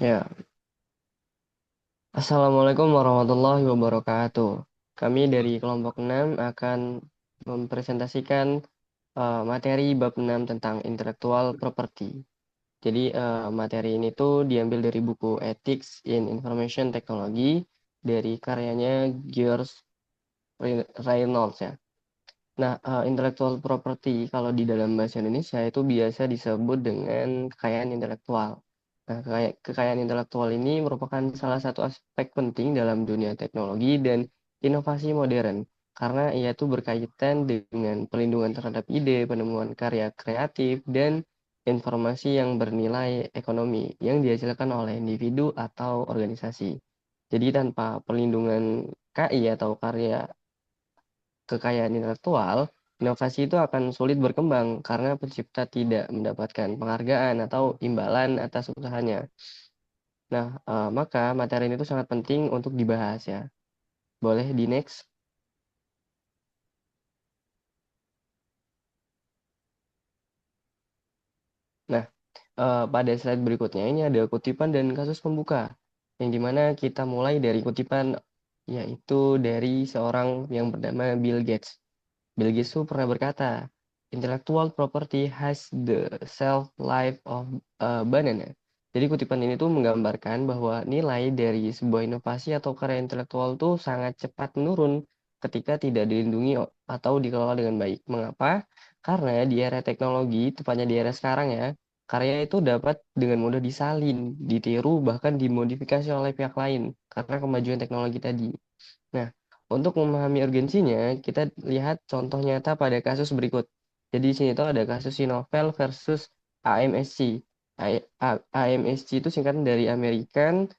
Ya, Assalamualaikum warahmatullahi wabarakatuh. Kami dari kelompok 6 akan mempresentasikan materi bab 6 tentang intellectual property. Jadi materi ini tuh diambil dari buku Ethics in Information Technology dari karyanya George Reynolds ya. Nah, intellectual property kalau di dalam bahasa Indonesia itu biasa disebut dengan kekayaan intelektual. Nah, kekayaan intelektual ini merupakan salah satu aspek penting dalam dunia teknologi dan inovasi modern karena ia itu berkaitan dengan pelindungan terhadap ide, penemuan karya kreatif, dan informasi yang bernilai ekonomi yang dihasilkan oleh individu atau organisasi. Jadi tanpa perlindungan KI atau karya kekayaan intelektual, inovasi itu akan sulit berkembang karena pencipta tidak mendapatkan penghargaan atau imbalan atas usahanya. Nah, maka materi ini tuh sangat penting untuk dibahas ya. Boleh di next? Nah, pada slide berikutnya ini ada kutipan dan kasus pembuka. Yang dimana kita mulai dari kutipan yaitu dari seorang yang bernama Bill Gates. Bill Gates tuh pernah berkata, intellectual property has the shelf life of a banana. Jadi kutipan ini tuh menggambarkan bahwa nilai dari sebuah inovasi atau karya intelektual tuh sangat cepat menurun ketika tidak dilindungi atau dikelola dengan baik. Mengapa? Karena di era teknologi, tepatnya di era sekarang ya, karya itu dapat dengan mudah disalin, ditiru, bahkan dimodifikasi oleh pihak lain karena kemajuan teknologi tadi. Nah, untuk memahami urgensinya, kita lihat contoh nyata pada kasus berikut. Jadi di sini tuh ada kasus Sinovel versus AMSC. AMSC itu singkatan dari American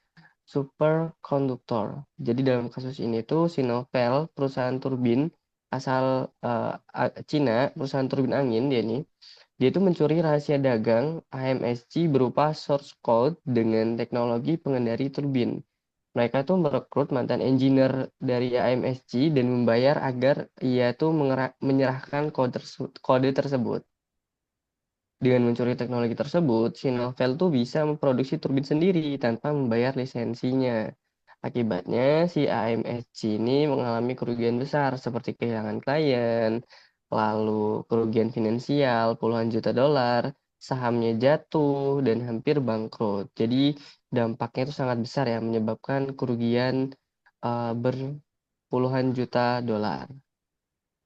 Superconductor. Jadi dalam kasus ini tuh Sinovel, perusahaan turbin asal Cina, perusahaan turbin angin dia itu mencuri rahasia dagang AMSC berupa source code dengan teknologi pengendali turbin. Mereka tuh merekrut mantan engineer dari AMSC dan membayar agar ia tuh menyerahkan kode tersebut. Dengan mencuri teknologi tersebut, Sinovel tuh bisa memproduksi turbin sendiri tanpa membayar lisensinya. Akibatnya, si AMSC ini mengalami kerugian besar seperti kehilangan klien, lalu kerugian finansial puluhan juta dolar, sahamnya jatuh, dan hampir bangkrut. Jadi dampaknya itu sangat besar ya, menyebabkan kerugian berpuluhan juta dolar.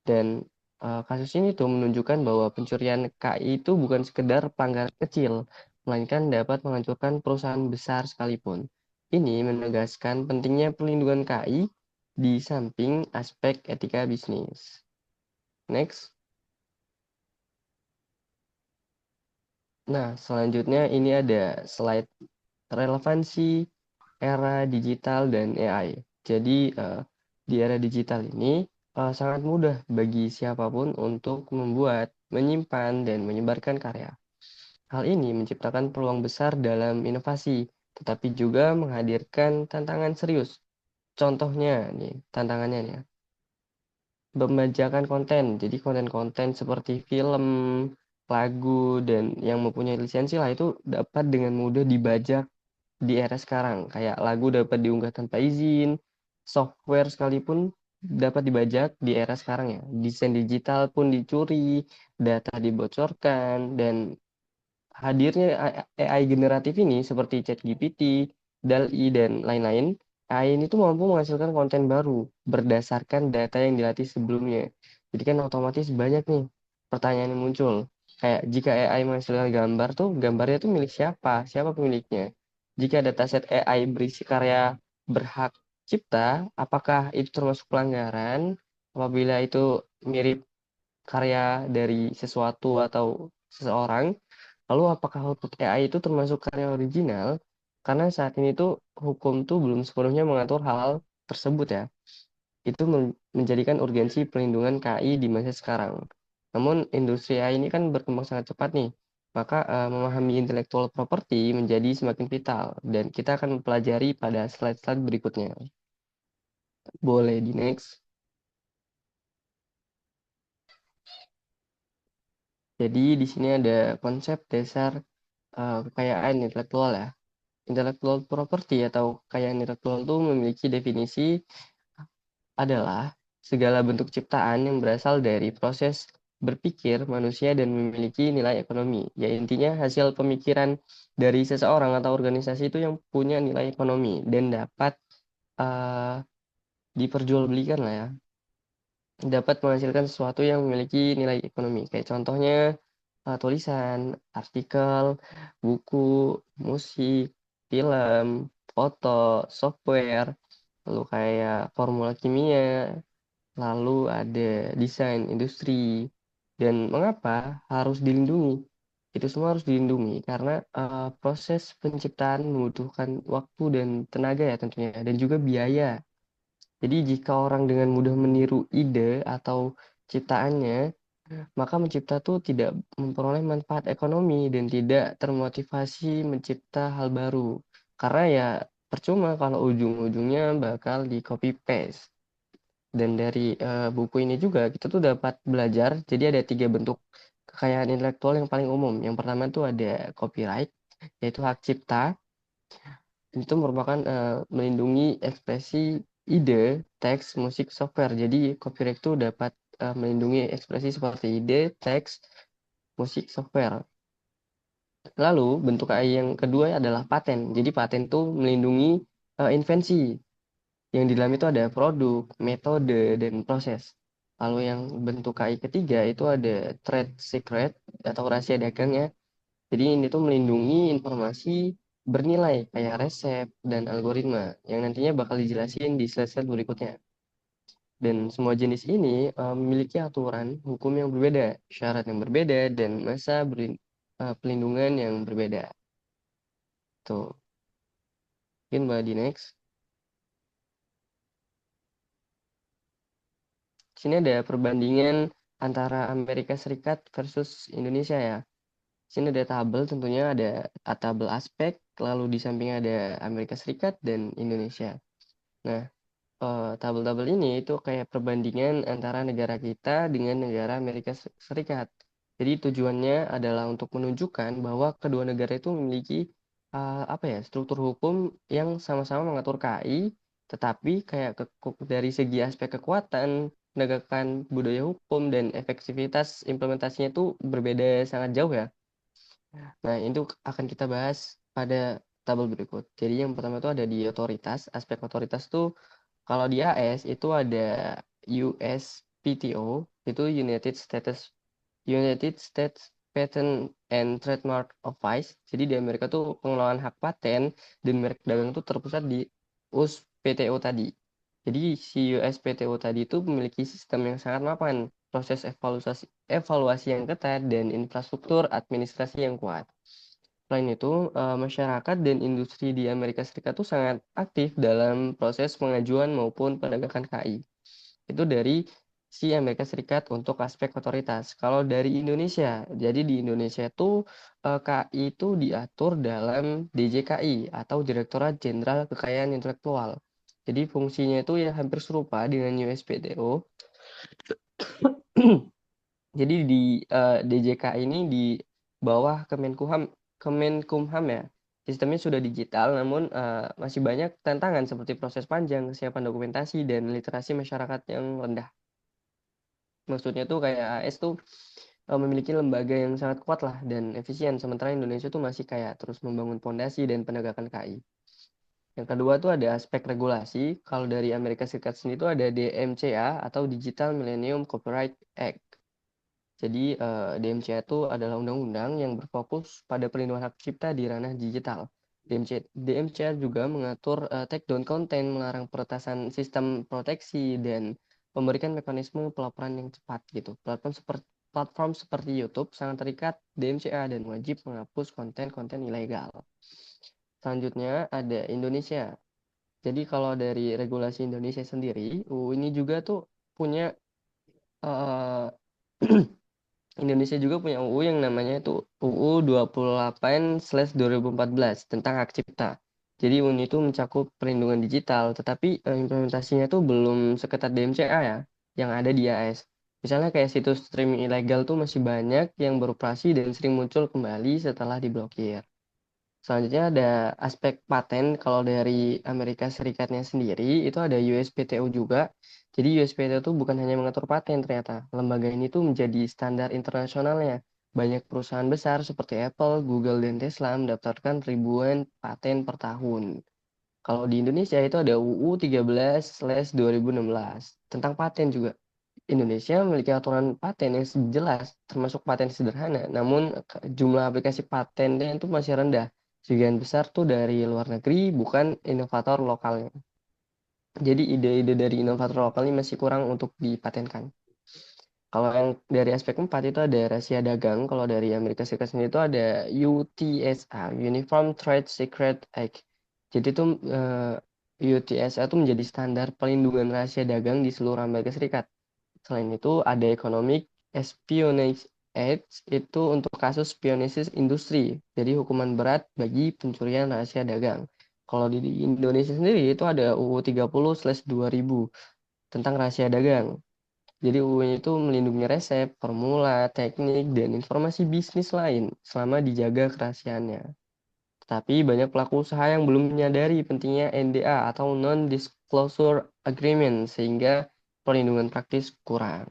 Dan kasus ini tuh menunjukkan bahwa pencurian KI itu bukan sekedar pelanggaran kecil, melainkan dapat menghancurkan perusahaan besar sekalipun. Ini menegaskan pentingnya perlindungan KI di samping aspek etika bisnis. Next. Nah, selanjutnya ini ada slide relevansi era digital dan AI. Jadi, di era digital ini sangat mudah bagi siapapun untuk membuat, menyimpan, dan menyebarkan karya. Hal ini menciptakan peluang besar dalam inovasi, tetapi juga menghadirkan tantangan serius. Contohnya nih, tantangannya nih, ya, pembajakan konten. Jadi konten-konten seperti film, lagu, dan yang mempunyai lisensi lah itu dapat dengan mudah dibajak di era sekarang. Kayak lagu dapat diunggah tanpa izin, software sekalipun dapat dibajak di era sekarang ya. Desain digital pun dicuri, data dibocorkan, dan hadirnya AI generatif ini seperti ChatGPT, DALL-E, dan lain-lain, AI ini tuh mampu menghasilkan konten baru berdasarkan data yang dilatih sebelumnya. Jadi kan otomatis banyak nih pertanyaan yang muncul. Kayak jika AI menghasilkan gambar tuh, gambarnya tuh milik siapa? Siapa pemiliknya? Jika dataset AI berisi karya berhak cipta, apakah itu termasuk pelanggaran? Apabila itu mirip karya dari sesuatu atau seseorang, lalu apakah output AI itu termasuk karya original? Karena saat ini tuh hukum tuh belum sepenuhnya mengatur hal tersebut ya. Itu menjadikan urgensi pelindungan KI di masa sekarang. Namun industri AI ini kan berkembang sangat cepat nih. Maka memahami intellectual property menjadi semakin vital dan kita akan mempelajari pada slide-slide berikutnya. Boleh di next. Jadi di sini ada konsep dasar kekayaan intelektual ya. Intellectual property atau kekayaan intelektual itu memiliki definisi adalah segala bentuk ciptaan yang berasal dari proses berpikir manusia dan memiliki nilai ekonomi. Ya intinya hasil pemikiran dari seseorang atau organisasi itu yang punya nilai ekonomi dan dapat eh, diperjualbelikan lah ya. Dapat menghasilkan sesuatu yang memiliki nilai ekonomi. Kayak contohnya tulisan, artikel, buku, musik, film, foto, software, lalu kayak formula kimia, lalu ada desain industri. Dan mengapa harus dilindungi? Itu semua harus dilindungi karena proses penciptaan membutuhkan waktu dan tenaga ya tentunya, dan juga biaya. Jadi jika orang dengan mudah meniru ide atau ciptaannya, maka mencipta tuh tidak memperoleh manfaat ekonomi dan tidak termotivasi mencipta hal baru. Karena ya percuma kalau ujung-ujungnya bakal di copy paste. Dan dari buku ini juga kita tuh dapat belajar. Jadi ada tiga bentuk kekayaan intelektual yang paling umum. Yang pertama tuh ada copyright, yaitu hak cipta. Itu merupakan melindungi ekspresi ide, teks, musik, software. Jadi copyright itu dapat melindungi ekspresi seperti ide, teks, musik, software. Lalu bentuk AI yang kedua adalah paten. Jadi paten itu melindungi invensi. Yang di dalam itu ada produk, metode, dan proses. Lalu yang bentuk KI ketiga itu ada trade secret atau rahasia dagangnya. Jadi ini tuh melindungi informasi bernilai kayak resep dan algoritma yang nantinya bakal dijelasin di slide-slide berikutnya. Dan semua jenis ini memiliki aturan hukum yang berbeda, syarat yang berbeda, dan masa pelindungan yang berbeda. Tuh, mungkin Mbak di next. Sini ada perbandingan antara Amerika Serikat versus Indonesia ya. Sini ada tabel, tentunya ada tabel aspek, lalu di samping ada Amerika Serikat dan Indonesia. Nah, tabel-tabel ini itu kayak perbandingan antara negara kita dengan negara Amerika Serikat. Jadi tujuannya adalah untuk menunjukkan bahwa kedua negara itu memiliki apa ya, struktur hukum yang sama-sama mengatur KI, tetapi kayak dari segi aspek kekuatan, penegakan budaya hukum dan efektivitas implementasinya itu berbeda sangat jauh ya. Nah, itu akan kita bahas pada tabel berikut. Jadi yang pertama itu ada di otoritas. Aspek otoritas tuh kalau di AS itu ada USPTO, itu United States Patent and Trademark Office. Jadi di Amerika tuh pengelolaan hak paten dan merek dagang itu terpusat di USPTO tadi. Jadi si USPTO tadi itu memiliki sistem yang sangat mapan, proses evaluasi yang ketat dan infrastruktur administrasi yang kuat. Selain itu, masyarakat dan industri di Amerika Serikat itu sangat aktif dalam proses pengajuan maupun penegakan KI. Itu dari si Amerika Serikat untuk aspek otoritas. Kalau dari Indonesia, jadi di Indonesia itu KI itu diatur dalam DJKI atau Direktorat Jenderal Kekayaan Intelektual. Jadi fungsinya itu ya hampir serupa dengan USPTO. Jadi di DJK ini di bawah Kemenkumham ya. Sistemnya sudah digital, namun masih banyak tantangan seperti proses panjang, kesiapan dokumentasi, dan literasi masyarakat yang rendah. Maksudnya tuh kayak AS tuh memiliki lembaga yang sangat kuat lah dan efisien, sementara Indonesia tuh masih kayak terus membangun fondasi dan penegakan KI. Yang kedua tuh ada aspek regulasi. Kalau dari Amerika Serikat sendiri tuh ada DMCA atau Digital Millennium Copyright Act. Jadi DMCA itu adalah undang-undang yang berfokus pada perlindungan hak cipta di ranah digital. DMCA juga mengatur takedown konten, melarang peretasan sistem proteksi, dan memberikan mekanisme pelaporan yang cepat gitu. Platform seperti YouTube sangat terikat DMCA dan wajib menghapus konten-konten ilegal. Selanjutnya ada Indonesia. Jadi kalau dari regulasi Indonesia sendiri, UU ini juga tuh punya eh, Indonesia juga punya UU yang namanya itu UU 28/2014 tentang hak cipta. Jadi UU itu mencakup perlindungan digital, tetapi implementasinya itu belum seketat DMCA ya, yang ada di AS. Misalnya kayak situs streaming ilegal tuh masih banyak yang beroperasi dan sering muncul kembali setelah diblokir. Selanjutnya ada aspek paten. Kalau dari Amerika Serikatnya sendiri, itu ada USPTO juga. Jadi USPTO itu bukan hanya mengatur paten ternyata. Lembaga ini tuh menjadi standar internasionalnya. Banyak perusahaan besar seperti Apple, Google, dan Tesla mendaftarkan ribuan paten per tahun. Kalau di Indonesia itu ada UU 13/2016 tentang paten juga. Indonesia memiliki aturan paten yang jelas, termasuk paten sederhana. Namun jumlah aplikasi patennya itu masih rendah. Sebagian besar tuh dari luar negeri, bukan inovator lokalnya. Jadi ide-ide dari inovator lokal ini masih kurang untuk dipatenkan. Kalau yang dari aspek 4 itu ada rahasia dagang. Kalau dari Amerika Serikat sendiri itu ada UTSA, Uniform Trade Secret Act. Jadi itu UTSA itu menjadi standar pelindungan rahasia dagang di seluruh Amerika Serikat. Selain itu ada Economic Espionage Act itu untuk kasus spionase industri. Jadi hukuman berat bagi pencurian rahasia dagang. Kalau di Indonesia sendiri itu ada UU 30/2000 tentang rahasia dagang. Jadi UU itu melindungi resep, formula, teknik, dan informasi bisnis lain selama dijaga kerahasiaannya. Tapi banyak pelaku usaha yang belum menyadari pentingnya NDA atau Non-Disclosure Agreement sehingga perlindungan praktis kurang.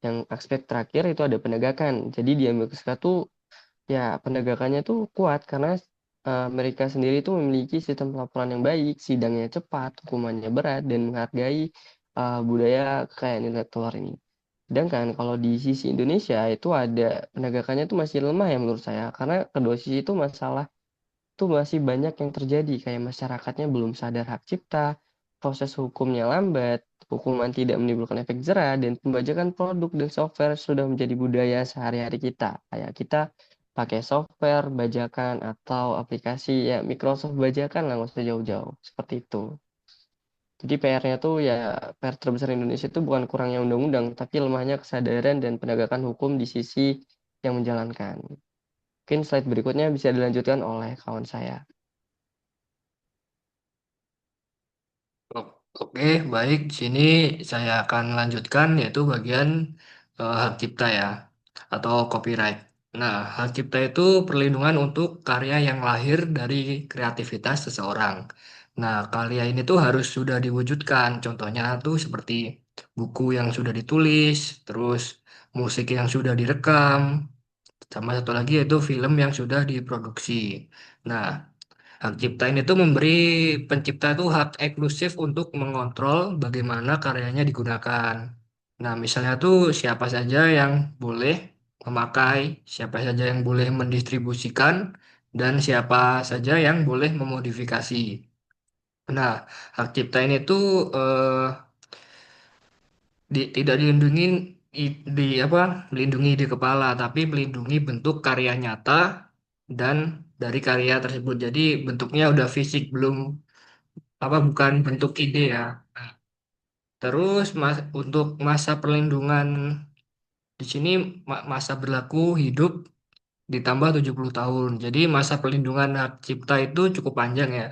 Yang aspek terakhir itu ada penegakan. Jadi di Amerika Serikat tuh ya penegakannya tuh kuat karena mereka sendiri tuh memiliki sistem pelaporan yang baik, sidangnya cepat, hukumannya berat, dan menghargai budaya kekayaan intelektual ini. Sedangkan kalau di sisi Indonesia itu ada penegakannya tuh masih lemah ya menurut saya, karena kedua sisi itu masalah tuh masih banyak yang terjadi, kayak masyarakatnya belum sadar hak cipta, proses hukumnya lambat, hukuman tidak menimbulkan efek jera, dan pembajakan produk dan software sudah menjadi budaya sehari-hari kita. Kayak kita pakai software bajakan atau aplikasi ya Microsoft bajakan lah, nggak usah jauh-jauh. Seperti itu. Jadi PR-nya tuh ya PR terbesar Indonesia itu bukan kurangnya undang-undang, tapi lemahnya kesadaran dan penegakan hukum di sisi yang menjalankan. Mungkin slide berikutnya bisa dilanjutkan oleh kawan saya. Oke, baik. Di sini saya akan lanjutkan yaitu bagian hak cipta ya atau copyright. Nah, hak cipta itu perlindungan untuk karya yang lahir dari kreativitas seseorang. Nah, karya ini tuh harus sudah diwujudkan. Contohnya tuh seperti buku yang sudah ditulis, terus musik yang sudah direkam, sama satu lagi yaitu film yang sudah diproduksi. Nah, hak cipta ini tuh memberi pencipta tuh hak eksklusif untuk mengontrol bagaimana karyanya digunakan. Nah, misalnya tuh siapa saja yang boleh memakai, siapa saja yang boleh mendistribusikan, dan siapa saja yang boleh memodifikasi. Nah, hak cipta ini tuh tidak dilindungi di apa? Melindungi di kepala, tapi melindungi bentuk karya nyata dan dari karya tersebut. Jadi bentuknya udah fisik, belum bukan bentuk ide ya. Nah, terus untuk masa perlindungan di sini masa berlaku hidup ditambah 70 tahun. Jadi masa perlindungan hak cipta itu cukup panjang ya.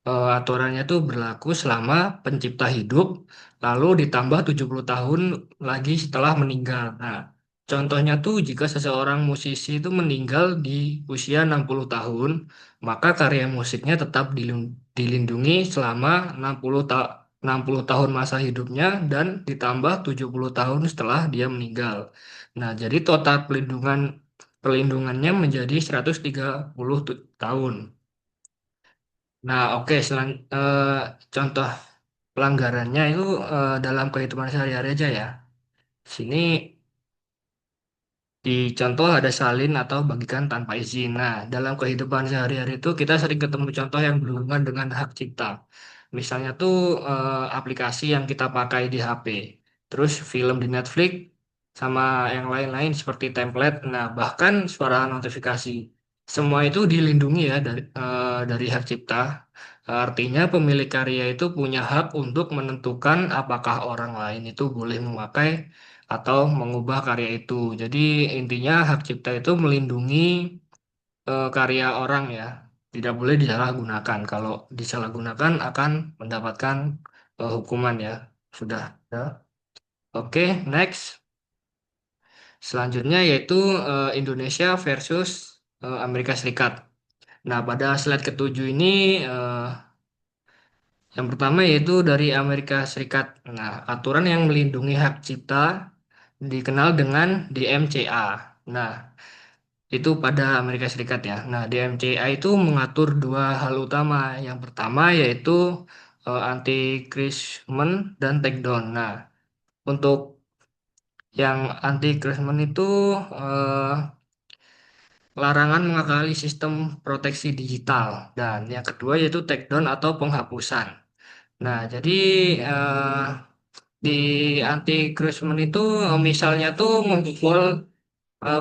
Aturannya itu berlaku selama pencipta hidup, lalu ditambah 70 tahun lagi setelah meninggal. Nah, contohnya tuh jika seseorang musisi itu meninggal di usia 60 tahun, maka karya musiknya tetap dilindungi selama 60 tahun masa hidupnya dan ditambah 70 tahun setelah dia meninggal. Nah, jadi total perlindungannya menjadi 130 tahun. Nah, oke, contoh pelanggarannya itu dalam kehidupan sehari-hari aja ya. Sini di contoh ada salin atau bagikan tanpa izin. Nah, dalam kehidupan sehari-hari itu kita sering ketemu contoh yang berhubungan dengan hak cipta. Misalnya tuh aplikasi yang kita pakai di HP, terus film di Netflix, sama yang lain-lain seperti template. Nah, bahkan suara notifikasi. Semua itu dilindungi ya dari hak cipta. Artinya pemilik karya itu punya hak untuk menentukan apakah orang lain itu boleh memakai atau mengubah karya itu. Jadi intinya hak cipta itu melindungi karya orang ya. Tidak boleh disalahgunakan. Kalau disalahgunakan akan mendapatkan hukuman ya. Sudah. Ya. Oke, next. Selanjutnya yaitu Indonesia versus Amerika Serikat. Nah, pada slide ketujuh ini eh, yang pertama yaitu dari Amerika Serikat. Nah, aturan yang melindungi hak cipta dikenal dengan DMCA. Nah, itu pada Amerika Serikat ya. Nah, DMCA itu mengatur dua hal utama. Yang pertama yaitu anti-encroachment dan takedown. Nah, untuk yang anti-encroachment itu eh, larangan mengakali sistem proteksi digital. Dan yang kedua yaitu takedown atau penghapusan. Nah, jadi eh, di anti-encroachment itu misalnya tuh memukul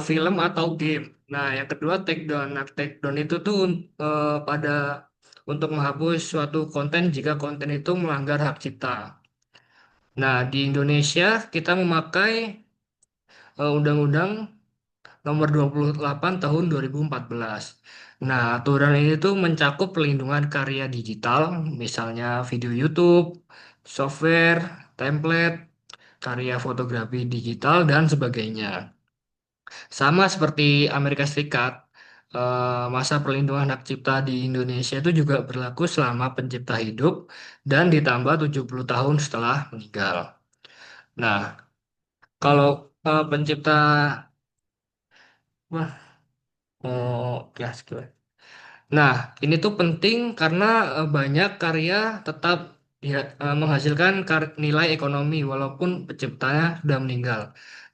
film atau game. Nah, yang kedua takedown. Nah, takedown itu tuh pada untuk menghapus suatu konten jika konten itu melanggar hak cipta. Nah, di Indonesia kita memakai Undang-Undang Nomor 28 Tahun 2014. Nah, aturan ini tuh mencakup pelindungan karya digital, misalnya video YouTube, software, template, karya fotografi digital, dan sebagainya. Sama seperti Amerika Serikat, masa perlindungan hak cipta di Indonesia itu juga berlaku selama pencipta hidup dan ditambah 70 tahun setelah meninggal. Nah, kalau pencipta, wah, kelas gue. Nah, ini tuh penting karena banyak karya tetap menghasilkan nilai ekonomi walaupun penciptanya sudah meninggal.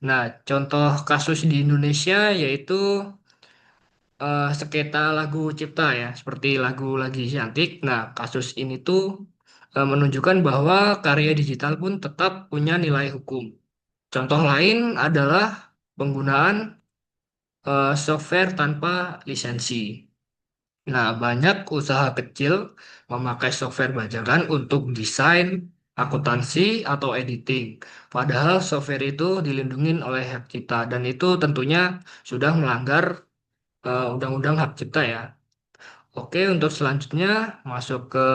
Nah, contoh kasus di Indonesia yaitu sengketa lagu cipta ya, seperti lagu Lagi Cantik. Nah, kasus ini tuh menunjukkan bahwa karya digital pun tetap punya nilai hukum. Contoh lain adalah penggunaan software tanpa lisensi. Nah, banyak usaha kecil memakai software bajakan untuk desain, akuntansi, atau editing. Padahal software itu dilindungi oleh hak cipta dan itu tentunya sudah melanggar undang-undang hak cipta ya. Oke, untuk selanjutnya masuk ke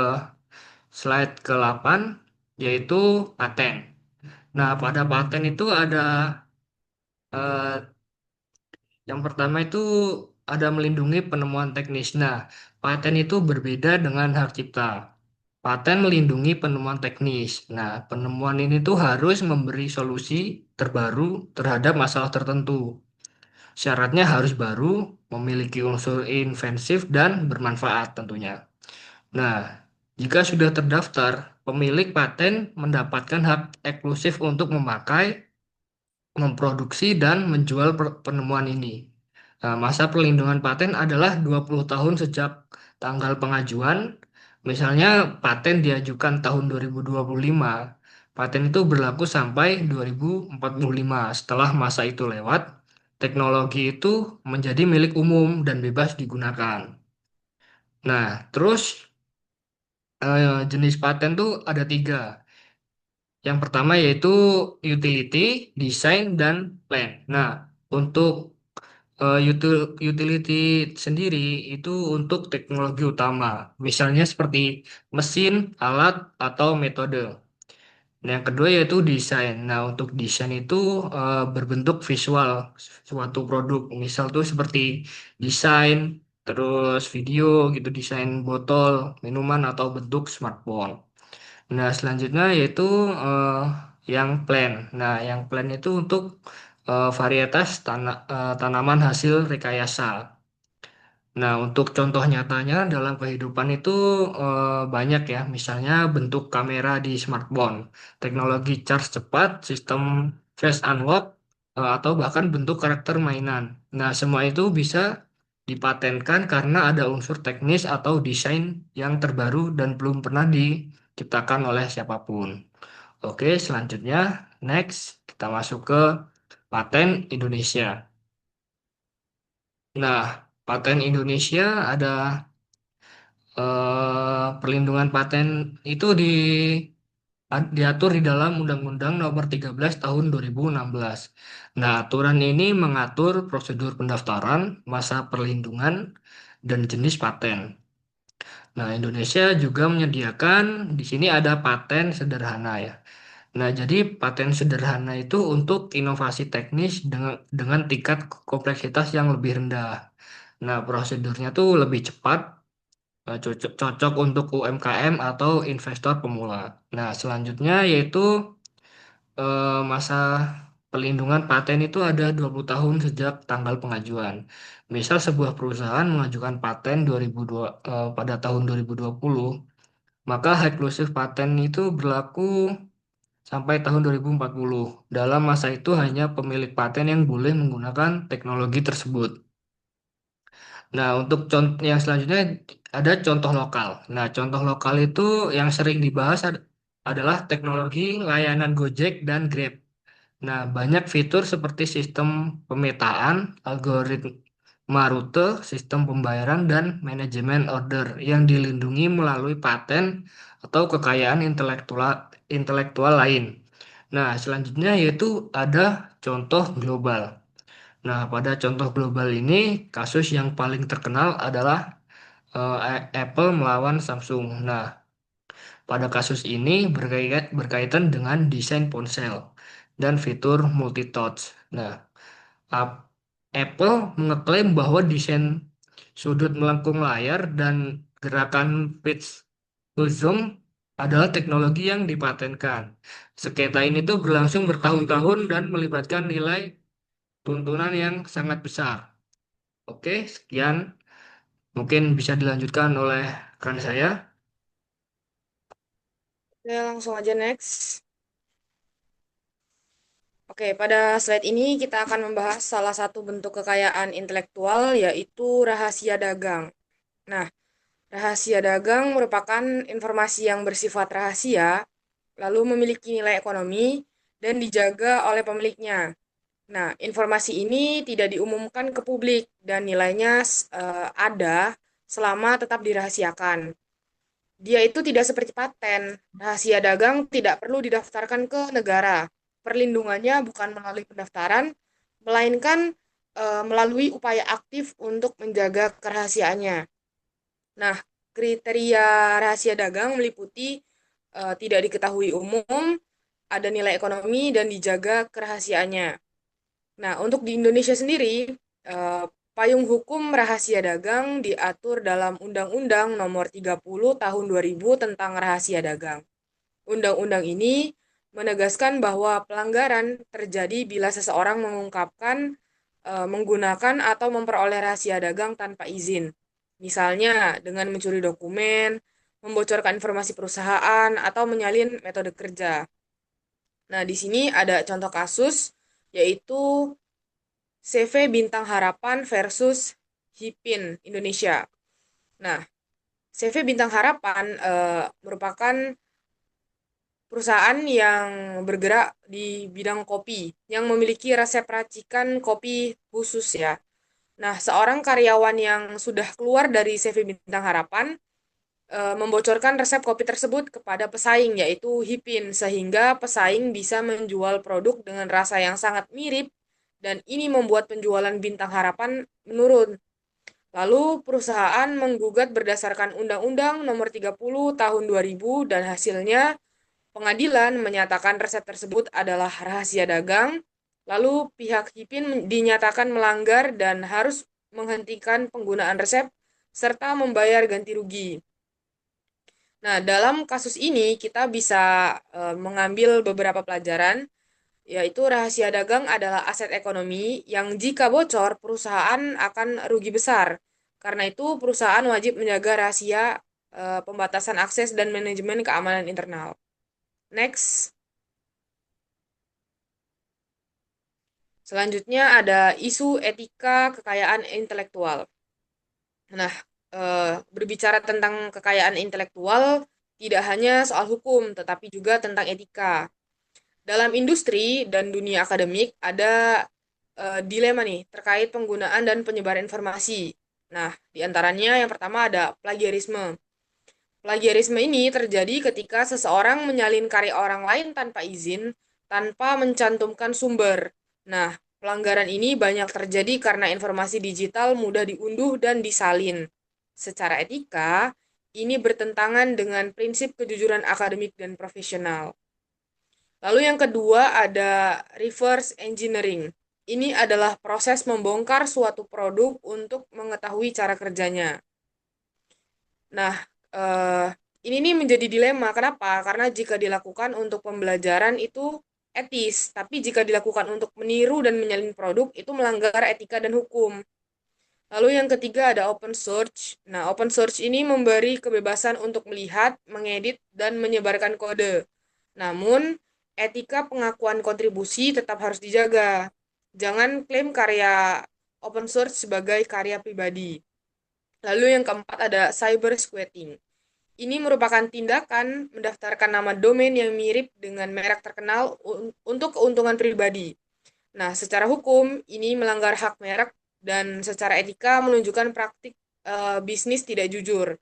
slide ke-8 yaitu paten. Nah, pada paten itu ada eh, yang pertama itu ada melindungi penemuan teknis. Nah, paten itu berbeda dengan hak cipta. Paten melindungi penemuan teknis. Nah, penemuan ini tuh harus memberi solusi terbaru terhadap masalah tertentu. Syaratnya harus baru, memiliki unsur inventif dan bermanfaat tentunya. Nah, jika sudah terdaftar, pemilik paten mendapatkan hak eksklusif untuk memakai, memproduksi, dan menjual penemuan ini. Nah, masa perlindungan paten adalah 20 tahun sejak tanggal pengajuan. Misalnya paten diajukan tahun 2025, paten itu berlaku sampai 2045. Setelah masa itu lewat, teknologi itu menjadi milik umum dan bebas digunakan. Nah, terus jenis paten tuh ada tiga. Yang pertama yaitu utility, design, dan plan. Nah, untuk utility sendiri itu untuk teknologi utama, misalnya seperti mesin, alat, atau metode. Nah, yang kedua yaitu desain. Nah, untuk desain itu berbentuk visual suatu produk. Misal tuh seperti desain, terus video gitu, desain botol, minuman, atau bentuk smartphone. Nah, selanjutnya yaitu eh, yang plan. Nah, yang plan itu untuk varietas tanaman hasil rekayasa. Nah, untuk contoh nyatanya dalam kehidupan itu banyak ya, misalnya bentuk kamera di smartphone, teknologi charge cepat, sistem face unlock, atau bahkan bentuk karakter mainan. Nah, semua itu bisa dipatenkan karena ada unsur teknis atau desain yang terbaru dan belum pernah diciptakan oleh siapapun. Oke, selanjutnya, next, kita masuk ke paten Indonesia. Nah, paten Indonesia ada perlindungan paten itu diatur di dalam Undang-Undang Nomor 13 Tahun 2016. Nah, aturan ini mengatur prosedur pendaftaran, masa perlindungan, dan jenis paten. Nah, Indonesia juga menyediakan di sini ada paten sederhana ya. Nah, jadi paten sederhana itu untuk inovasi teknis dengan tingkat kompleksitas yang lebih rendah. Nah, prosedurnya tuh lebih cepat, cocok untuk UMKM atau investor pemula. Nah, selanjutnya yaitu masa perlindungan paten itu ada 20 tahun sejak tanggal pengajuan. Misal sebuah perusahaan mengajukan paten 2002, pada tahun 2020, maka eksklusif paten itu berlaku sampai tahun 2040. Dalam masa itu hanya pemilik paten yang boleh menggunakan teknologi tersebut. Nah, untuk contoh yang selanjutnya ada contoh lokal. Nah, contoh lokal itu yang sering dibahas adalah teknologi layanan Gojek dan Grab. Nah, banyak fitur seperti sistem pemetaan, algoritma rute, sistem pembayaran, dan manajemen order yang dilindungi melalui paten atau kekayaan intelektual lain. Nah, selanjutnya yaitu ada contoh global. Nah, pada contoh global ini, kasus yang paling terkenal adalah Apple melawan Samsung. Nah, pada kasus ini berkaitan dengan desain ponsel dan fitur multi-touch. Nah, Ap- Apple mengeklaim bahwa desain sudut melengkung layar dan gerakan pitch to zoom adalah teknologi yang dipatenkan. Sengketa ini tuh berlangsung bertahun-tahun dan melibatkan nilai tuntunan yang sangat besar. Oke, sekian. Mungkin bisa dilanjutkan oleh rekan saya. Oke, langsung aja next. Oke, pada slide ini kita akan membahas salah satu bentuk kekayaan intelektual, yaitu rahasia dagang. Nah, rahasia dagang merupakan informasi yang bersifat rahasia, lalu memiliki nilai ekonomi, dan dijaga oleh pemiliknya. Nah, informasi ini tidak diumumkan ke publik dan nilainya ada selama tetap dirahasiakan. Dia itu tidak seperti paten. Rahasia dagang tidak perlu didaftarkan ke negara. Perlindungannya bukan melalui pendaftaran, melainkan melalui upaya aktif untuk menjaga kerahasiaannya. Nah, kriteria rahasia dagang meliputi tidak diketahui umum, ada nilai ekonomi, dan dijaga kerahasiaannya. Nah, untuk di Indonesia sendiri, eh, payung hukum rahasia dagang diatur dalam Undang-Undang Nomor 30 Tahun 2000 tentang Rahasia Dagang. Undang-undang ini menegaskan bahwa pelanggaran terjadi bila seseorang mengungkapkan, menggunakan atau memperoleh rahasia dagang tanpa izin. Misalnya dengan mencuri dokumen, membocorkan informasi perusahaan, atau menyalin metode kerja. Nah, di sini ada contoh kasus, yaitu CV Bintang Harapan versus Hipin Indonesia. Nah, CV Bintang Harapan merupakan perusahaan yang bergerak di bidang kopi, yang memiliki resep racikan kopi khusus ya. Nah, seorang karyawan yang sudah keluar dari CV Bintang Harapan membocorkan resep kopi tersebut kepada pesaing, yaitu Hipin, sehingga pesaing bisa menjual produk dengan rasa yang sangat mirip, dan ini membuat penjualan Bintang Harapan menurun. Lalu perusahaan menggugat berdasarkan Undang-Undang Nomor 30 Tahun 2000 dan hasilnya pengadilan menyatakan resep tersebut adalah rahasia dagang. Lalu pihak Hipin dinyatakan melanggar dan harus menghentikan penggunaan resep serta membayar ganti rugi. Nah, dalam kasus ini kita bisa mengambil beberapa pelajaran, yaitu rahasia dagang adalah aset ekonomi yang jika bocor, perusahaan akan rugi besar. Karena itu, perusahaan wajib menjaga rahasia, pembatasan akses, dan manajemen keamanan internal. Next. Selanjutnya ada isu etika kekayaan intelektual. Nah, berbicara tentang kekayaan intelektual, tidak hanya soal hukum, tetapi juga tentang etika. Dalam industri dan dunia akademik ada dilema nih terkait penggunaan dan penyebaran informasi. Nah, di antaranya yang pertama ada plagiarisme. Plagiarisme ini terjadi ketika seseorang menyalin karya orang lain tanpa izin, tanpa mencantumkan sumber. Nah, pelanggaran ini banyak terjadi karena informasi digital mudah diunduh dan disalin. Secara etika, ini bertentangan dengan prinsip kejujuran akademik dan profesional. Lalu yang kedua ada reverse engineering. ini adalah proses membongkar suatu produk untuk mengetahui cara kerjanya. Nah, ini nih menjadi dilema. Kenapa? Karena jika dilakukan untuk pembelajaran itu etis, tapi jika dilakukan untuk meniru dan menyalin produk itu melanggar etika dan hukum. Lalu yang ketiga ada open source. Nah, open source ini memberi kebebasan untuk melihat, mengedit, dan menyebarkan kode. Namun, etika pengakuan kontribusi tetap harus dijaga. Jangan klaim karya open source sebagai karya pribadi. Lalu yang keempat ada cyber squatting. Ini merupakan tindakan mendaftarkan nama domain yang mirip dengan merek terkenal untuk keuntungan pribadi. Nah, secara hukum ini melanggar hak merek dan secara etika menunjukkan praktik bisnis tidak jujur.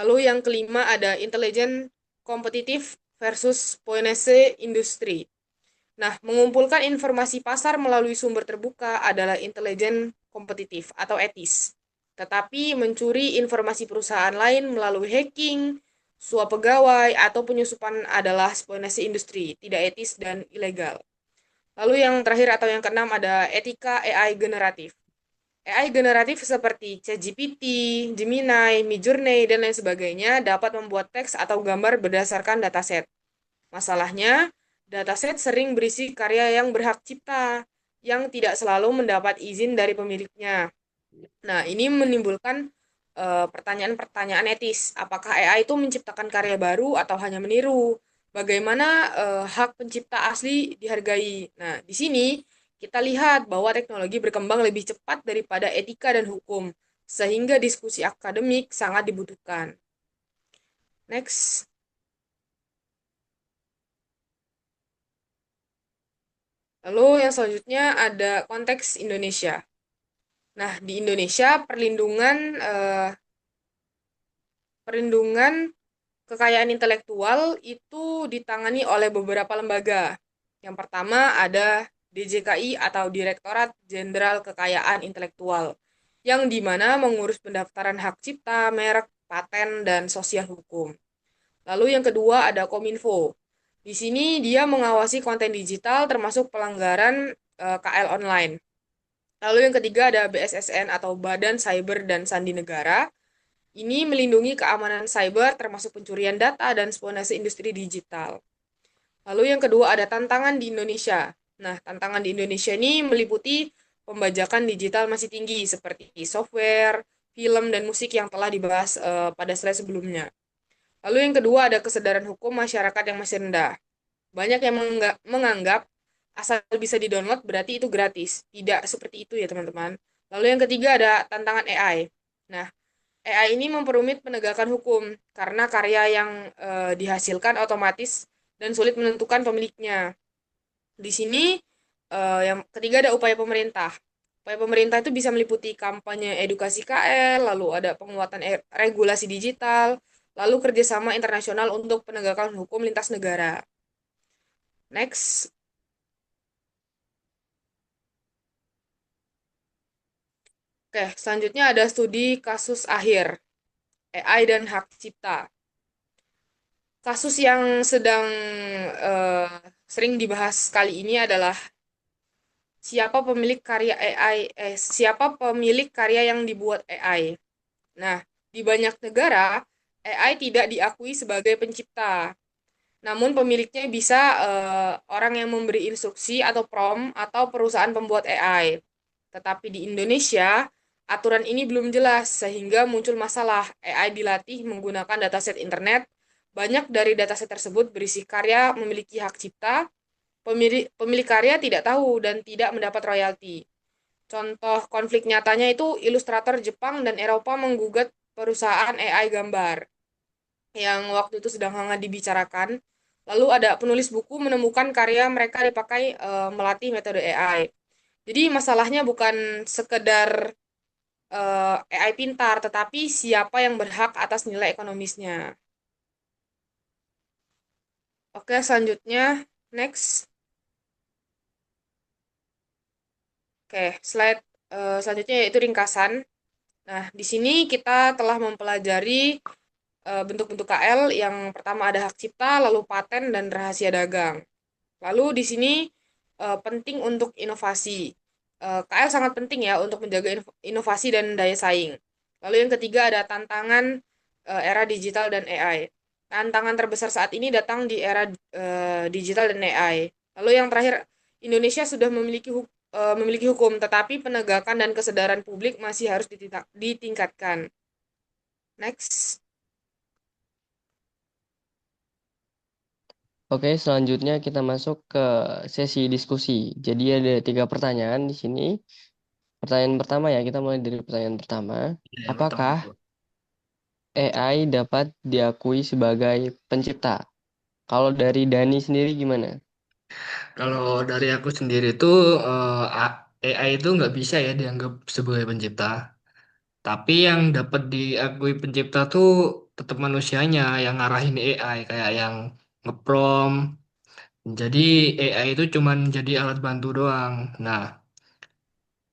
Lalu yang kelima ada intelligent kompetitif versus spionase industri. Nah, mengumpulkan informasi pasar melalui sumber terbuka adalah intelijen kompetitif atau etis. Tetapi mencuri informasi perusahaan lain melalui hacking, suap pegawai, atau penyusupan adalah spionase industri, tidak etis dan ilegal. Lalu yang terakhir atau yang keenam ada etika AI generatif. AI generatif seperti ChatGPT, Gemini, Midjourney, dan lain sebagainya dapat membuat teks atau gambar berdasarkan dataset. Masalahnya, dataset sering berisi karya yang berhak cipta, yang tidak selalu mendapat izin dari pemiliknya. Nah, ini menimbulkan pertanyaan-pertanyaan etis. Apakah AI itu menciptakan karya baru atau hanya meniru? Bagaimana hak pencipta asli dihargai? Nah, di sini kita lihat bahwa teknologi berkembang lebih cepat daripada etika dan hukum, sehingga diskusi akademik sangat dibutuhkan. Next. Lalu yang selanjutnya ada konteks Indonesia. Nah, di Indonesia perlindungan kekayaan intelektual itu ditangani oleh beberapa lembaga. Yang pertama ada DJKI atau Direktorat Jenderal Kekayaan Intelektual, yang dimana mengurus pendaftaran hak cipta, merek, paten, dan sosial hukum. Lalu yang kedua ada Kominfo. Di sini dia mengawasi konten digital termasuk pelanggaran KL online. Lalu yang ketiga ada BSSN atau Badan Cyber dan Sandi Negara. Ini melindungi keamanan cyber termasuk pencurian data dan spionase industri digital. Lalu yang kedua ada tantangan di Indonesia. Nah, tantangan di Indonesia ini meliputi pembajakan digital masih tinggi seperti software, film, dan musik yang telah dibahas pada slide sebelumnya. Lalu yang kedua ada kesadaran hukum masyarakat yang masih rendah. Banyak yang menganggap asal bisa di-download berarti itu gratis. Tidak seperti itu ya teman-teman. Lalu yang ketiga ada tantangan AI. Nah, AI ini memperumit penegakan hukum karena karya yang dihasilkan otomatis dan sulit menentukan pemiliknya. Di sini yang ketiga ada upaya pemerintah. Upaya pemerintah itu bisa meliputi kampanye edukasi KL, lalu ada penguatan regulasi digital, lalu kerjasama internasional untuk penegakan hukum lintas negara. Next. Oke, selanjutnya ada studi kasus akhir, AI dan hak cipta. Kasus yang sedang eh, sering dibahas kali ini adalah siapa pemilik karya yang dibuat AI. Nah, di banyak negara, AI tidak diakui sebagai pencipta. Namun pemiliknya bisa orang yang memberi instruksi atau prompt atau perusahaan pembuat AI. Tetapi di Indonesia, aturan ini belum jelas sehingga muncul masalah. AI dilatih menggunakan dataset internet. Banyak dari dataset tersebut berisi karya memiliki hak cipta. Pemilik karya tidak tahu dan tidak mendapat royalti. Contoh konflik nyatanya itu ilustrator Jepang dan Eropa menggugat perusahaan AI gambar yang waktu itu sedang hangat dibicarakan. Lalu ada penulis buku menemukan karya mereka dipakai melatih metode AI. Jadi masalahnya bukan sekedar AI pintar, tetapi siapa yang berhak atas nilai ekonomisnya. Oke, selanjutnya, next. Oke, slide selanjutnya yaitu ringkasan. Nah, di sini kita telah mempelajari bentuk-bentuk KL. Yang pertama ada hak cipta, lalu paten, dan rahasia dagang. Lalu di sini penting untuk inovasi. KL sangat penting ya untuk menjaga inovasi dan daya saing. Lalu yang ketiga ada tantangan era digital dan AI. Tantangan terbesar saat ini datang di era digital dan AI. Lalu yang terakhir, Indonesia sudah memiliki hukum, tetapi penegakan dan kesadaran publik masih harus ditingkatkan. Next. Oke, selanjutnya kita masuk ke sesi diskusi. Jadi ada 3 pertanyaan di sini. Pertanyaan pertama ya, kita mulai dari pertanyaan pertama. Ya, yang pertama Apakah itu. AI dapat diakui sebagai pencipta? Kalau dari Dani sendiri gimana? Kalau dari aku sendiri tuh AI itu nggak bisa ya dianggap sebagai pencipta. Tapi yang dapat diakui pencipta tuh tetap manusianya yang ngarahin AI kayak yang ngeprom. Jadi AI itu cuman jadi alat bantu doang. Nah,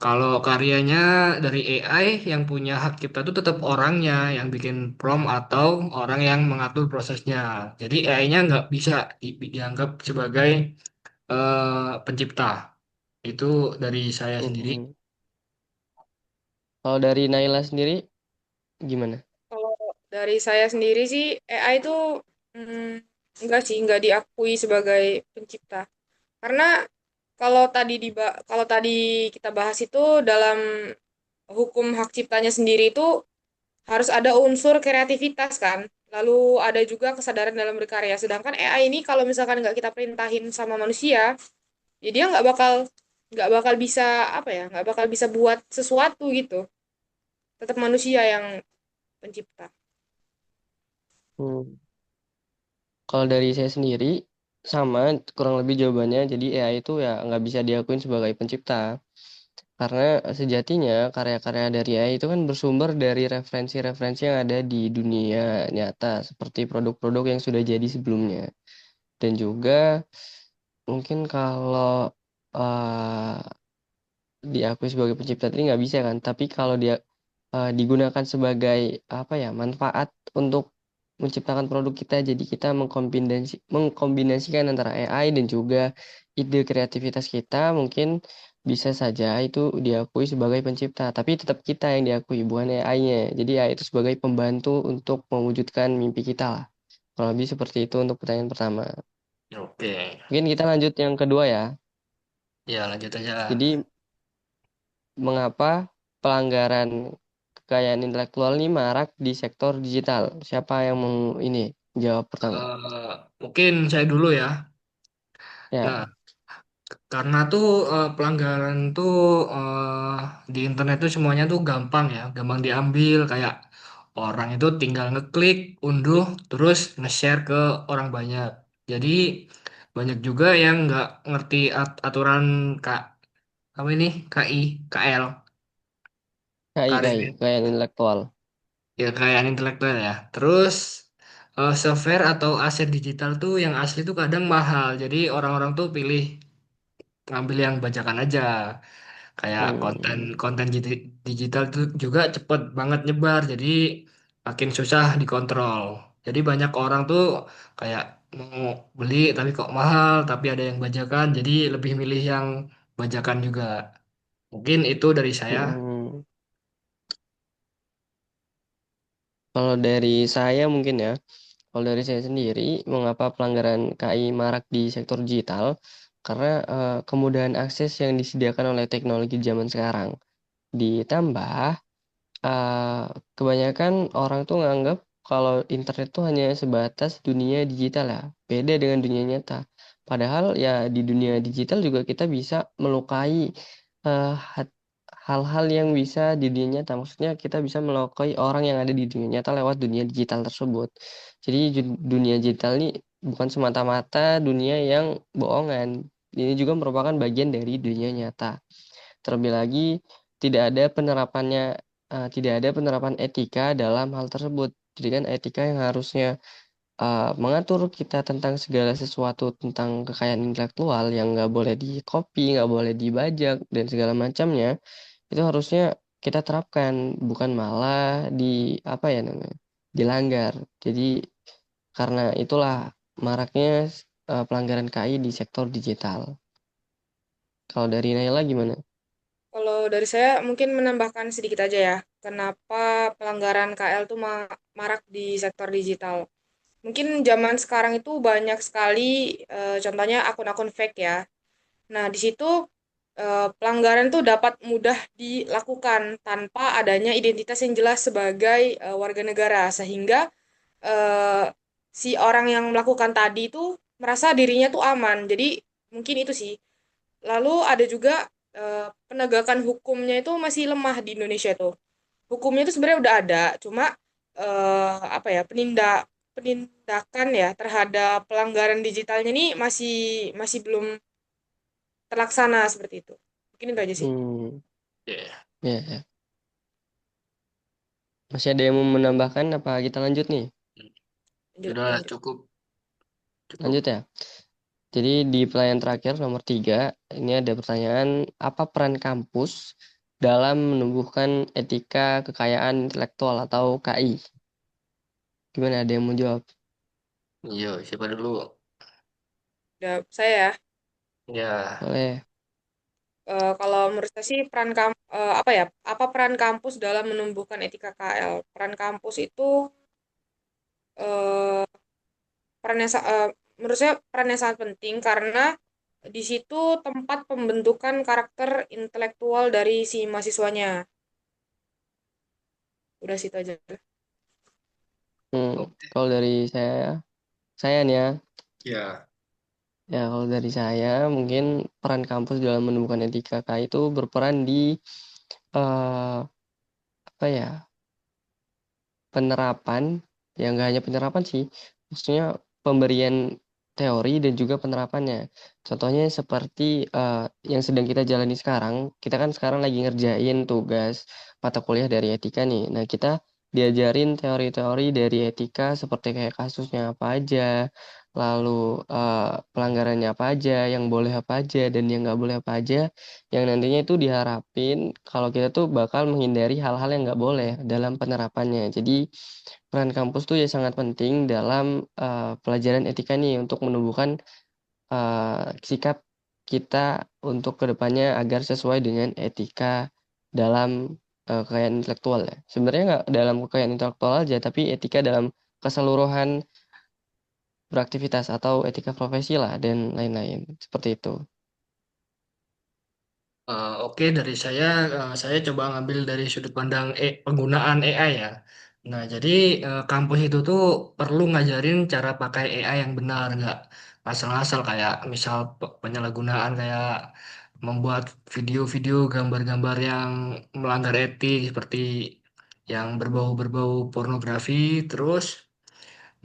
kalau karyanya dari AI yang punya hak cipta itu tetap orangnya yang bikin prompt atau orang yang mengatur prosesnya. Jadi AI-nya nggak bisa dianggap sebagai pencipta. Itu dari saya sendiri. Mm-mm. Kalau dari Naila sendiri gimana? Kalau dari saya sendiri sih, AI itu enggak sih, enggak diakui sebagai pencipta. Karena kalau tadi kita bahas itu dalam hukum hak ciptanya sendiri itu harus ada unsur kreativitas kan. Lalu ada juga kesadaran dalam berkarya. Sedangkan AI ini kalau misalkan nggak kita perintahin sama manusia, ya dia nggak bakal bisa apa ya, nggak bakal bisa buat sesuatu gitu. Tetap manusia yang pencipta. Hmm. Kalau dari saya sendiri sama kurang lebih jawabannya. Jadi AI itu ya nggak bisa diakuin sebagai pencipta. Karena sejatinya karya-karya dari AI itu kan bersumber dari referensi-referensi yang ada di dunia nyata, seperti produk-produk yang sudah jadi sebelumnya. Dan juga mungkin kalau eh, diakui sebagai pencipta tadi nggak bisa kan, tapi kalau dia digunakan sebagai apa ya manfaat untuk menciptakan produk kita, jadi kita mengkombinasikan antara AI dan juga ide kreativitas kita, mungkin bisa saja itu diakui sebagai pencipta, tapi tetap kita yang diakui bukan AI-nya. Jadi AI itu sebagai pembantu untuk mewujudkan mimpi kita lah. Kalau lebih seperti itu untuk pertanyaan pertama. Oke, Mungkin kita lanjut yang kedua ya. ya lanjut aja. Jadi mengapa pelanggaran kekayaan intelektual ini marak di sektor digital? Siapa yang mau ini jawab pertama? Mungkin saya dulu ya. Ya, Nah, karena tuh pelanggaran tuh di internet tuh semuanya tuh gampang ya, gampang diambil kayak orang itu tinggal ngeklik, unduh, terus nge-share ke orang banyak. Jadi banyak juga yang nggak ngerti aturan kak apa ini KI, KL, KI, karya kekayaan intelektual. ya kekayaan intelektual ya. Terus software atau aset digital tuh yang asli tuh kadang mahal. Jadi orang-orang tuh pilih ngambil yang bajakan aja. Kayak konten Hmm, konten digital tuh juga cepet banget nyebar. Jadi makin susah dikontrol. Jadi banyak orang tuh kayak mau beli tapi kok mahal, tapi ada yang bajakan. Jadi lebih milih yang bajakan juga. Mungkin itu dari saya. hmm. Kalau dari saya mungkin ya, kalau dari saya sendiri, mengapa pelanggaran KI marak di sektor digital? Karena kemudahan akses yang disediakan oleh teknologi zaman sekarang. Ditambah eh, kebanyakan orang tuh nganggap kalau internet tuh hanya sebatas dunia digital ya, beda dengan dunia nyata. Padahal ya di dunia digital juga kita bisa melukai eh, hat- hal-hal yang bisa di dunia nyata. Maksudnya kita bisa melukai orang yang ada di dunia nyata lewat dunia digital tersebut. Jadi dunia digital ini bukan semata-mata dunia yang bohongan. Ini juga merupakan bagian dari dunia nyata. Terlebih lagi, tidak ada tidak ada penerapan etika dalam hal tersebut. Jadi kan etika yang harusnya mengatur kita tentang segala sesuatu tentang kekayaan intelektual yang nggak boleh di copy, nggak boleh dibajak dan segala macamnya, itu harusnya kita terapkan, bukan malah di apa ya namanya, dilanggar. Jadi karena itulah maraknya pelanggaran KI di sektor digital. Kalau dari Naila gimana? Kalau dari saya mungkin menambahkan sedikit aja ya, kenapa pelanggaran KL itu marak di sektor digital. Mungkin zaman sekarang itu banyak sekali contohnya akun-akun fake ya. Nah, di situ pelanggaran tuh dapat mudah dilakukan tanpa adanya identitas yang jelas sebagai warga negara, sehingga eh, si orang yang melakukan tadi itu merasa dirinya tuh aman. Jadi mungkin itu sih. Lalu ada juga penegakan hukumnya itu masih lemah di Indonesia tuh. Hukumnya itu sebenarnya udah ada, cuma apa ya, penindakan ya terhadap pelanggaran digitalnya ini masih masih belum terlaksana seperti itu. Mungkin itu aja sih. Hmm, Ya, ya, ya. Masih ada yang mau menambahkan apa kita lanjut nih? Lanjut, udah lanjut. cukup, cukup. Lanjut ya. Jadi di pertanyaan terakhir nomor 3, ini ada pertanyaan, apa peran kampus dalam menumbuhkan etika kekayaan intelektual atau KI? Gimana, ada yang mau jawab? Iya, siapa dulu? Udah saya ya. Ya, Boleh. Kalau menurut saya sih apa ya? Apa peran kampus dalam menumbuhkan etika KL? Peran kampus itu eh, menurut saya perannya sangat penting karena di situ tempat pembentukan karakter intelektual dari si mahasiswanya. Udah situ aja. Hmm, oke. kalau dari saya nih ya, Ya, ya kalau dari saya mungkin peran kampus dalam menumbuhkan etika KI itu berperan di eh, apa ya, penerapan, ya nggak hanya penerapan sih, maksudnya pemberian teori dan juga penerapannya. Contohnya seperti yang sedang kita jalani sekarang, kita kan sekarang lagi ngerjain tugas mata kuliah dari etika nih. Nah, kita diajarin teori-teori dari etika seperti kayak kasusnya apa aja, lalu pelanggarannya apa aja, yang boleh apa aja, dan yang nggak boleh apa aja, yang nantinya itu diharapin kalau kita tuh bakal menghindari hal-hal yang nggak boleh dalam penerapannya. Jadi peran kampus tuh ya sangat penting dalam pelajaran etika nih untuk menumbuhkan sikap kita untuk kedepannya agar sesuai dengan etika dalam kekayaan intelektual ya. Sebenarnya nggak dalam kekayaan intelektual aja, tapi etika dalam keseluruhan beraktivitas atau etika profesi lah dan lain-lain. Seperti itu. oke, dari saya coba ngambil dari sudut pandang penggunaan AI ya. Nah, jadi kampus itu tuh perlu ngajarin cara pakai AI yang benar, nggak asal-asal kayak misal penyalahgunaan kayak membuat video-video, gambar-gambar yang melanggar etik seperti yang berbau-berbau pornografi, terus.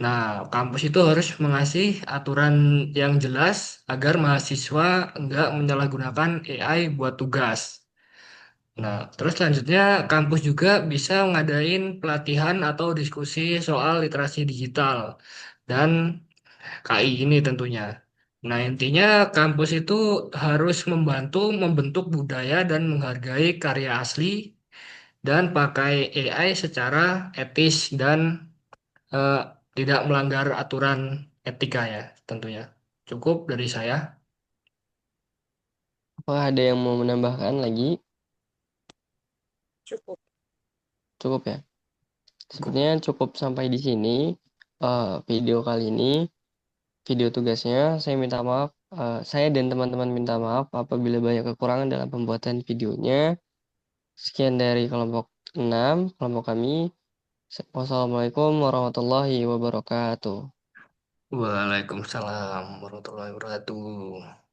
Nah, kampus itu harus mengasih aturan yang jelas agar mahasiswa nggak menyalahgunakan AI buat tugas. Nah, terus selanjutnya kampus juga bisa ngadain pelatihan atau diskusi soal literasi digital dan KI ini tentunya. Nah, intinya kampus itu harus membantu membentuk budaya dan menghargai karya asli dan pakai AI secara etis dan eh, tidak melanggar aturan etika ya tentunya. Cukup dari saya. Apakah ada yang mau menambahkan lagi? Cukup. Cukup ya. Cukup. Sepertinya cukup sampai di sini video kali ini. Video tugasnya, saya minta maaf, saya dan teman-teman minta maaf apabila banyak kekurangan dalam pembuatan videonya. Sekian dari kelompok 6 kelompok kami. Wassalamualaikum warahmatullahi wabarakatuh. Waalaikumsalam warahmatullahi wabarakatuh.